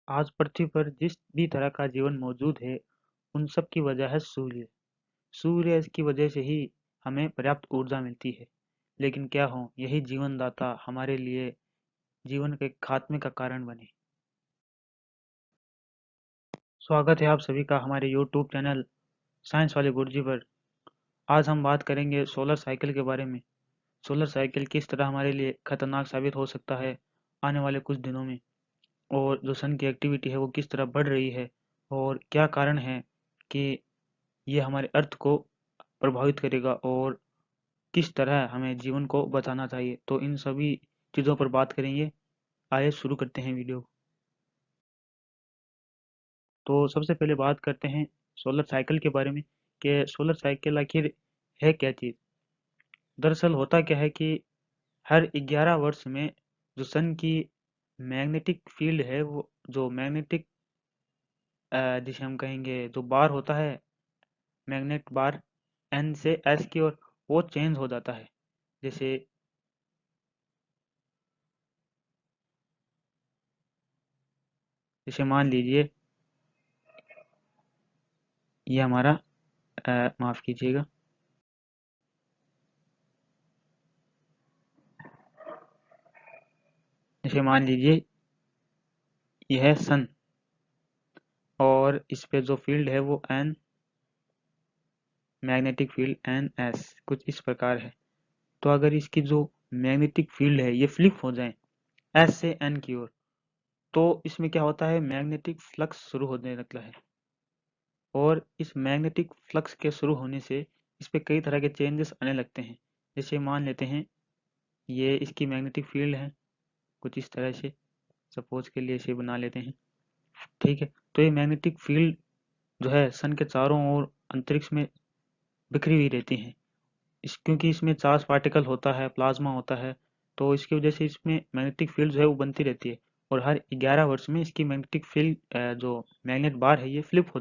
आज पृथ्वी पर जिस भी तरह का जीवन मौजूद है, उन सब की वजह है सूर्य। सूर्य की वजह से ही हमें पर्याप्त ऊर्जा मिलती है। लेकिन क्या हो, यही जीवनदाता हमारे लिए जीवन के खात्मे का कारण बने। स्वागत है आप सभी का हमारे यूट्यूब चैनल साइंस वाले गुरुजी पर। आज हम बात करेंगे सोलर साइकिल के बारे में। सोलर साइकिल किस तरह हमारे लिए खतरनाक साबित हो सकता है आने वाले कुछ दिनों में, और जो सन की एक्टिविटी है वो किस तरह बढ़ रही है, और क्या कारण है कि ये हमारे अर्थ को प्रभावित करेगा, और किस तरह हमें जीवन को बचाना चाहिए। तो इन सभी चीज़ों पर बात करेंगे। आइए शुरू करते हैं वीडियो। तो सबसे पहले बात करते हैं सोलर साइकिल के बारे में कि सोलर साइकिल आखिर है क्या चीज़। दरअसल होता क्या है कि हर 11 वर्ष में जो सन की मैग्नेटिक फील्ड है, वो जो मैग्नेटिक जिसे हम कहेंगे जो बार होता है, मैग्नेट बार एन से एस की ओर, वो चेंज हो जाता है। जैसे जैसे मान लीजिए ये हमारा माफ़ कीजिएगा, जैसे मान लीजिए यह है सन, और इस पे जो फील्ड है वो N, magnetic field N S कुछ इस प्रकार है। तो अगर इसकी जो मैग्नेटिक फील्ड है ये फ्लिप हो जाए एस से एन की ओर, तो इसमें क्या होता है, मैग्नेटिक फ्लक्स शुरू होने लगता है। और इस मैग्नेटिक फ्लक्स के शुरू होने से इस पे कई तरह के चेंजेस आने लगते हैं। जैसे मान लेते हैं ये इसकी मैग्नेटिक फील्ड है कुछ इस तरह से, सपोज के लिए इसे बना लेते हैं। ठीक है, तो ये मैग्नेटिक फील्ड जो है सन के चारों ओर अंतरिक्ष में बिखरी हुई रहती हैं। क्योंकि इसमें चार्ज पार्टिकल होता है, प्लाज्मा होता है, तो इसकी वजह से इसमें मैग्नेटिक फील्ड जो है वो बनती रहती है। और हर 11 वर्ष में इसकी मैग्नेटिक फील्ड जो मैग्नेट बार है ये फ्लिप हो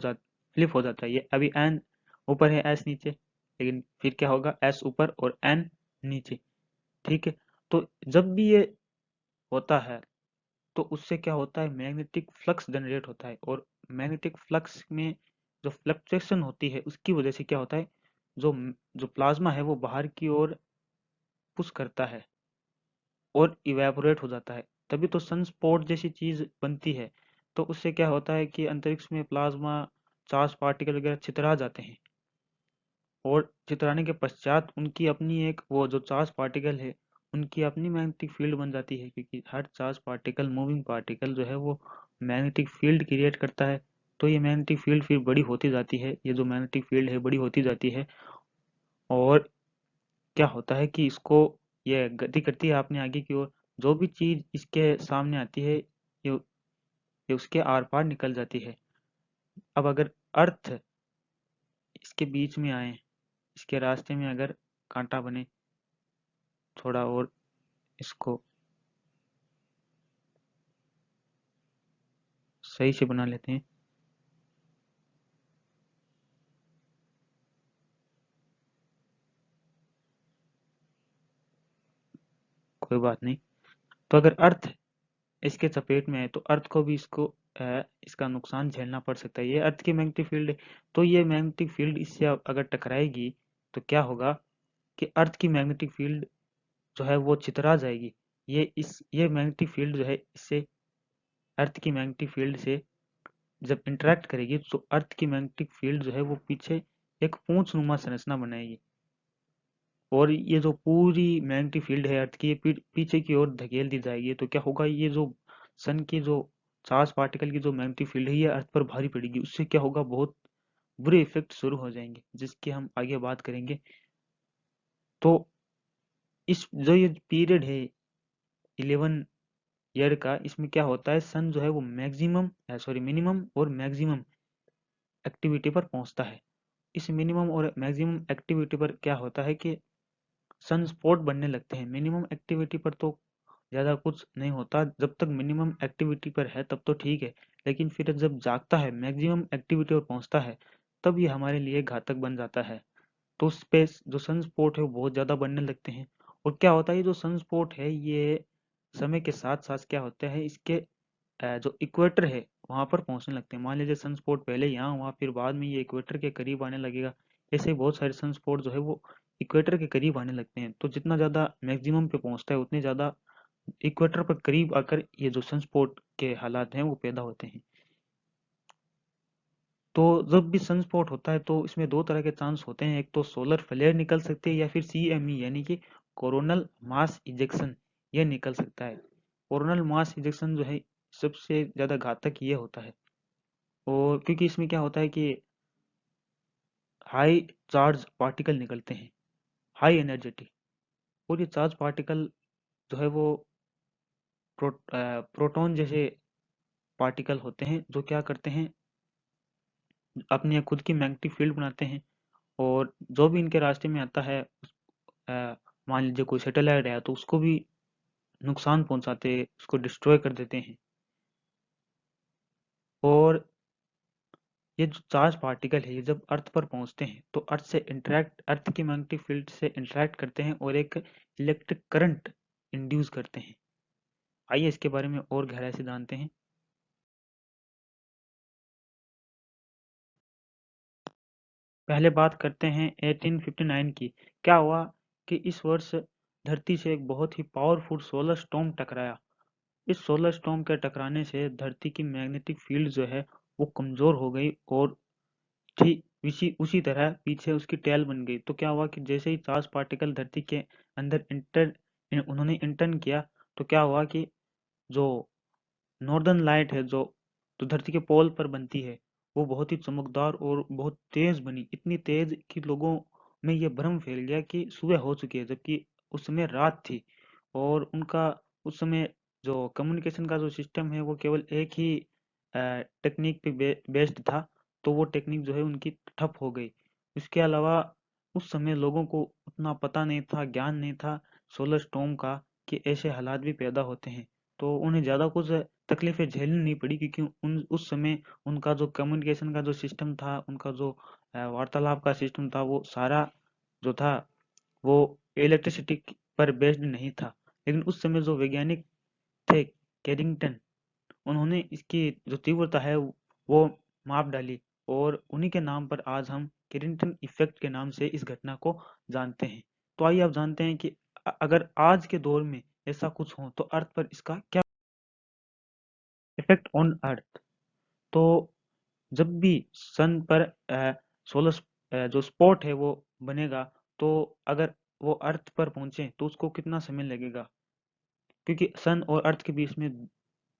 जाता है। ये अभी एन ऊपर है, एस नीचे, लेकिन फिर क्या होगा, एस ऊपर और एन नीचे। ठीक है, तो जब भी ये होता है तो उससे क्या होता है, मैग्नेटिक फ्लक्स जनरेट होता है। और मैग्नेटिक फ्लक्स में जो फ्लक्चुएशन होती है उसकी वजह से क्या होता है, जो जो प्लाज्मा है वो बाहर की ओर पुश करता है और इवेपोरेट हो जाता है। तभी तो सनस्पॉट जैसी चीज बनती है। तो उससे क्या होता है कि अंतरिक्ष में प्लाज्मा चार्ज पार्टिकल वगैरह छितरा जाते हैं, और छितराने के पश्चात उनकी अपनी एक वो जो चार्ज पार्टिकल है उनकी अपनी मैग्नेटिक फील्ड बन जाती है। क्योंकि हर चार्ज पार्टिकल, मूविंग पार्टिकल जो है वो मैग्नेटिक फील्ड क्रिएट करता है। तो ये मैग्नेटिक फील्ड फिर बड़ी होती जाती है, ये जो मैग्नेटिक फील्ड है बड़ी होती जाती है। और क्या होता है कि इसको ये गति करती है अपने आगे की ओर। जो भी चीज इसके सामने आती है ये उसके आर पार निकल जाती है। अब अगर अर्थ इसके बीच में आए, इसके रास्ते में अगर कांटा बने, थोड़ा और इसको सही से बना लेते हैं। कोई बात नहीं। तो अगर अर्थ इसके चपेट में है तो अर्थ को भी इसका नुकसान झेलना पड़ सकता है। ये अर्थ की मैग्नेटिक फील्ड है, तो ये मैग्नेटिक फील्ड इससे अगर टकराएगी तो क्या होगा कि अर्थ की मैग्नेटिक फील्ड जो है वो छितरा जाएगी। ये मैग्नेटिक फील्ड जो है इससे अर्थ की मैग्नेटिक फील्ड से जब इंटरेक्ट करेगी तो अर्थ की मैग्नेटिक फील्ड जो है वो पीछे एक पूंछ नुमा संरचना बनाएगी। और ये जो पूरी मैग्नेटिक फील्ड है अर्थ की, ये पीछे की ओर धकेल दी जाएगी। तो क्या होगा, ये जो सन की जो चार्ज पार्टिकल की जो मैग्नेटिक फील्ड है ये अर्थ पर भारी पड़ेगी। उससे क्या होगा, बहुत बुरे इफेक्ट शुरू हो जाएंगे जिसकी हम आगे बात करेंगे। तो इस जो ये पीरियड है 11 ईयर का, इसमें क्या होता है, सन जो है वो मिनिमम और मैक्सिमम एक्टिविटी पर पहुंचता है। इस मिनिमम और मैक्सिमम एक्टिविटी पर क्या होता है कि सन स्पॉट बनने लगते हैं। मिनिमम एक्टिविटी पर तो ज़्यादा कुछ नहीं होता, जब तक मिनिमम एक्टिविटी पर है तब तो ठीक है। लेकिन फिर जब जागता है, मैक्सिमम एक्टिविटी पर पहुंचता है, तब ये हमारे लिए घातक बन जाता है। तो स्पेस जो सन स्पॉट है वो बहुत ज़्यादा बनने लगते हैं। और क्या होता है, ये जो सन स्पॉट है ये समय के साथ साथ क्या होता है, इसके जो इक्वेटर है वहां पर पहुंचने लगते हैं। मान लीजिए सनस्पॉट पहले यहाँ हुआ, फिर बाद में ये इक्वेटर के करीब आने लगेगा। ऐसे ही बहुत सारे सनस्पॉट जो है वो इक्वेटर के करीब आने लगते हैं। तो जितना ज़्यादा मैक्सिमम पे पहुंचता है उतनी ज़्यादा इक्वेटर पर करीब आकर ये जो सनस्पॉट के हालात हैं वो पैदा होते हैं। तो जब भी सनस्पॉट होता है तो इसमें दो तरह के चांस होते हैं, एक तो सोलर फ्लेयर निकल सकती है या फिर CME यानी कि कोरोनल मास इजेक्शन ये निकल सकता है। कोरोनल मास इजेक्शन जो है सबसे ज़्यादा घातक ये होता है, और क्योंकि इसमें क्या होता है कि हाई चार्ज पार्टिकल निकलते हैं, हाई एनर्जेटिक। और ये चार्ज पार्टिकल जो है वो प्रोटॉन जैसे पार्टिकल होते हैं जो क्या करते हैं, अपनी खुद की मैग्नेटिक फील्ड बनाते हैं, और जो भी इनके रास्ते में आता है मान लीजिए कोई सैटेलाइट है तो उसको भी नुकसान पहुंचाते, उसको डिस्ट्रॉय कर देते हैं। और ये जो चार्ज पार्टिकल है ये जब अर्थ पर पहुंचते हैं तो अर्थ की मैग्नेटिक फील्ड से इंटरेक्ट करते हैं और एक इलेक्ट्रिक करंट इंड्यूस करते हैं। आइए इसके बारे में और गहराई से जानते हैं। पहले बात करते हैं 1859 की। क्या हुआ कि इस वर्ष धरती से एक बहुत ही पावरफुल सोलर स्टॉर्म टकराया। इस सोलर स्टॉर्म के टकराने से धरती की मैग्नेटिक फील्ड जो है वो कमजोर हो गई, और ठीक उसी उसी तरह पीछे उसकी टेल बन गई। तो क्या हुआ कि जैसे ही चार्ज पार्टिकल धरती के अंदर उन्होंने इंटर्न किया, तो क्या हुआ कि जो नॉर्दर्न लाइट है जो धरती के पोल पर बनती है वो बहुत ही चमकदार और बहुत तेज बनी, इतनी तेज कि लोगों में ये भ्रम फैल गया कि सुबह हो चुकी है, जबकि उस समय रात थी। और उनका उस समय जो कम्युनिकेशन का जो सिस्टम है वो केवल एक ही टेक्निक पे बेस्ड था, तो वो टेक्निक जो है उनकी ठप हो गई। इसके अलावा उस समय लोगों को उतना पता नहीं था, ज्ञान नहीं था सोलर स्टॉर्म का, कि ऐसे हालात भी पैदा होते हैं। तो उन्हें ज़्यादा कुछ तकलीफें झेलनी नहीं पड़ी, क्योंकि उन उस समय उनका जो कम्युनिकेशन का जो सिस्टम था, उनका जो वार्तालाप का सिस्टम था, वो सारा जो था वो इलेक्ट्रिसिटी पर बेस्ड नहीं था। लेकिन उस समय जो वैज्ञानिक थे कैरिंगटन, उन्होंने इसकी जो तीव्रता है वो माप डाली, और उन्हीं के नाम पर आज हम कैरिंगटन इफेक्ट के नाम से इस घटना को जानते हैं। तो आइए आप जानते हैं कि अगर आज के दौर में ऐसा कुछ हो तो अर्थ पर इसका क्या इफेक्ट ऑन अर्थ। तो जब भी सन पर सोलर जो स्पॉट है वो बनेगा, तो अगर वो अर्थ पर पहुंचे तो उसको कितना समय लगेगा, क्योंकि सन और अर्थ के बीच में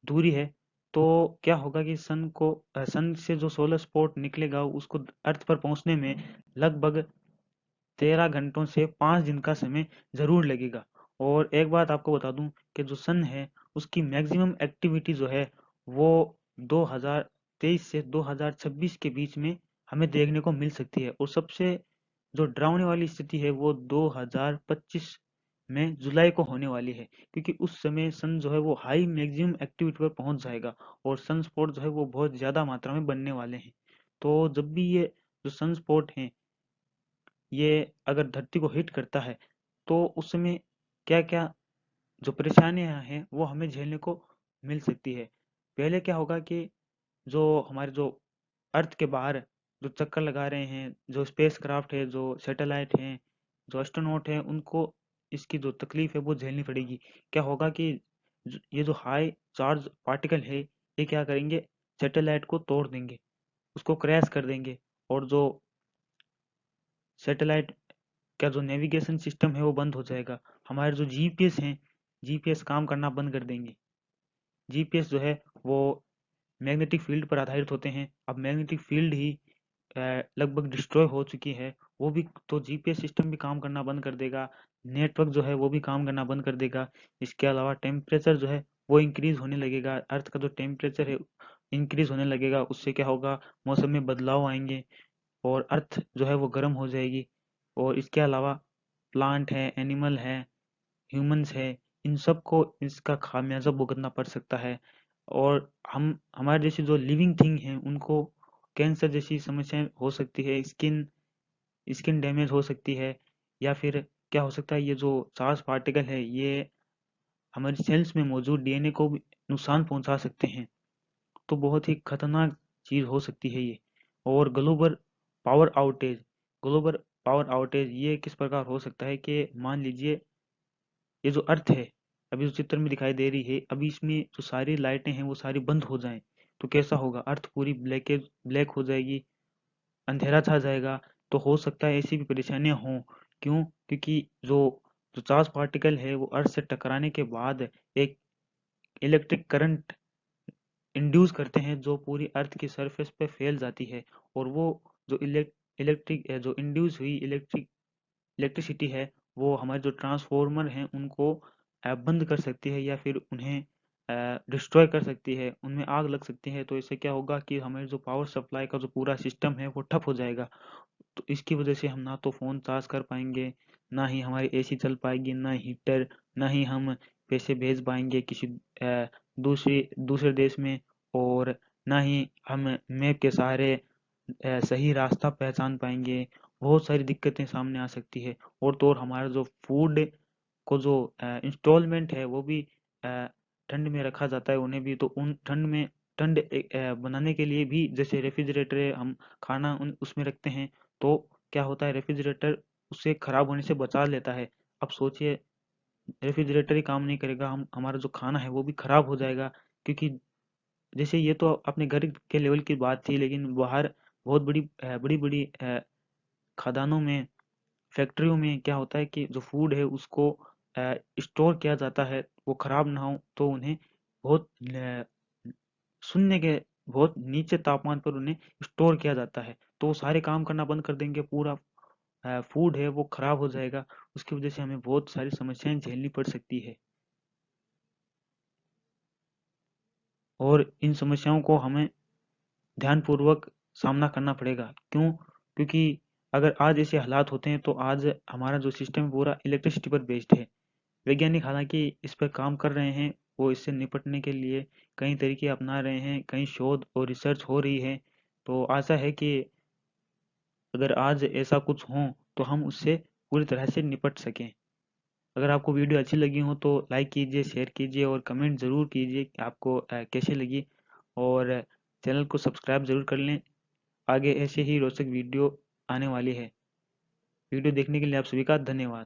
दूरी है। तो क्या होगा कि सन से जो सोलर स्पॉट निकलेगा उसको अर्थ पर पहुंचने में लगभग 13 घंटों से 5 दिन का समय जरूर लगेगा। और एक बात आपको बता दूं कि जो सन है उसकी मैक्सिमम एक्टिविटी जो है वो 2023 से 2026 के बीच में हमें देखने को मिल सकती है, और सबसे जो डरावने वाली स्थिति है वो 2025 में जुलाई को होने वाली है, क्योंकि उस समय सन जो है वो हाई मैक्सिमम एक्टिविटी पर पहुंच जाएगा, और सन स्पॉट जो है वो बहुत ज्यादा मात्रा में बनने वाले हैं। तो जब भी ये जो सन स्पॉट हैं ये अगर धरती को हिट करता है तो उस समय क्या क्या जो परेशानियां हैं वो हमें झेलने को मिल सकती है। पहले क्या होगा कि जो हमारे जो अर्थ के बाहर जो चक्कर लगा रहे हैं, जो स्पेस क्राफ्ट है, जो सैटेलाइट हैं, जो एस्ट्रोनॉट हैं, उनको इसकी जो तकलीफ है वो झेलनी पड़ेगी। क्या होगा कि ये जो हाई चार्ज पार्टिकल है ये क्या करेंगे, सैटेलाइट को तोड़ देंगे, उसको क्रैश कर देंगे, और जो सैटेलाइट का जो नेविगेशन सिस्टम है वो बंद हो जाएगा। हमारे जो जीपीएस हैं, जीपीएस काम करना बंद कर देंगे। जीपीएस जो है वो मैग्नेटिक फील्ड पर आधारित होते हैं। अब मैग्नेटिक फील्ड ही लगभग डिस्ट्रॉय हो चुकी है, वो भी तो जीपीएस सिस्टम भी काम करना बंद कर देगा। नेटवर्क जो है वो भी काम करना बंद कर देगा। इसके अलावा टेम्परेचर जो है वो इंक्रीज होने लगेगा, अर्थ का जो टेम्परेचर है इंक्रीज होने लगेगा। उससे क्या होगा, मौसम में बदलाव आएंगे और अर्थ जो है वो गर्म हो जाएगी। और इसके अलावा प्लांट है, एनिमल है, ह्यूमंस है, इन सबको इसका खामियाजा भुगतना पड़ सकता है। और हम हमारे जैसी जो लिविंग थिंग है उनको कैंसर जैसी समस्याएं हो सकती है, स्किन स्किन डैमेज हो सकती है, या फिर क्या हो सकता है, ये जो चार्ज पार्टिकल है ये हमारी सेल्स में मौजूद डीएनए को भी नुकसान पहुंचा सकते हैं। तो बहुत ही खतरनाक चीज़ हो सकती है ये। और power outage global power outage ये किस प्रकार हो सकता है कि मान लीजिए ये जो अर्थ है अभी जो चित्र में दिखाई दे रही है, अभी इसमें जो सारी लाइटें हैं वो सारी बंद हो जाएं तो कैसा होगा? अर्थ पूरी ब्लैक हो जाएगी, अंधेरा छा जाएगा। तो हो सकता है ऐसी भी परेशानियां हों। क्यों? क्योंकि जो जो चार्ज पार्टिकल है वो अर्थ से टकराने के बाद एक इलेक्ट्रिक करंट इंड्यूस करते हैं जो पूरी अर्थ की सरफेस पे फैल जाती है। और वो जो जो इंड्यूस हुई इलेक्ट्रिसिटी है वो हमारे जो ट्रांसफॉर्मर हैं उनको बंद कर सकती है या फिर उन्हें डिस्ट्रॉय कर सकती है, उनमें आग लग सकती है। तो इससे क्या होगा कि हमारे जो पावर सप्लाई का जो पूरा सिस्टम है वो ठप हो जाएगा। तो इसकी वजह से हम ना तो फ़ोन चार्ज कर पाएंगे, ना ही हमारी एसी चल पाएगी, ना हीटर, ना ही हम पैसे भेज पाएंगे किसी दूसरे देश में, और ना ही हम मैप के सहारे सही रास्ता पहचान पाएंगे। बहुत सारी दिक्कतें सामने आ सकती है। और तो और हमारा जो फूड को जो इंस्टॉलमेंट है वो भी ठंड में रखा जाता है उन्हें भी। तो उन बनाने के लिए भी जैसे रेफ्रिजरेटर है, हम खाना उसमें रखते हैं। तो क्या होता है, रेफ्रिजरेटर उससे खराब होने से बचा लेता है। अब सोचिए रेफ्रिजरेटर ही काम नहीं करेगा, हम हमारा जो खाना है वो भी खराब हो जाएगा। क्योंकि जैसे ये तो अपने घर के लेवल की बात थी, लेकिन बाहर बहुत बड़ी बड़ी खदानों में, फैक्ट्रियों में क्या होता है कि जो फूड है उसको स्टोर किया जाता है, वो खराब ना हो तो उन्हें बहुत शून्य के बहुत नीचे तापमान पर उन्हें स्टोर किया जाता है। तो वो सारे काम करना बंद कर देंगे, पूरा फूड है वो खराब हो जाएगा। उसकी वजह से हमें बहुत सारी समस्याएं झेलनी पड़ सकती है। और इन समस्याओं को हमें ध्यानपूर्वक सामना करना पड़ेगा। क्यों? क्योंकि अगर आज ऐसे हालात होते हैं तो आज हमारा जो सिस्टम है पूरा इलेक्ट्रिसिटी पर बेस्ड है। वैज्ञानिक हालांकि इस पर काम कर रहे हैं, वो इससे निपटने के लिए कई तरीके अपना रहे हैं, कई शोध और रिसर्च हो रही है। तो आशा है कि अगर आज ऐसा कुछ हो तो हम उससे पूरी तरह से निपट सकें। अगर आपको वीडियो अच्छी लगी हो तो लाइक कीजिए, शेयर कीजिए और कमेंट ज़रूर कीजिए कि आपको कैसे लगी। और चैनल को सब्सक्राइब ज़रूर कर लें, आगे ऐसे ही रोचक वीडियो आने वाली है। वीडियो देखने के लिए आप सभी का धन्यवाद।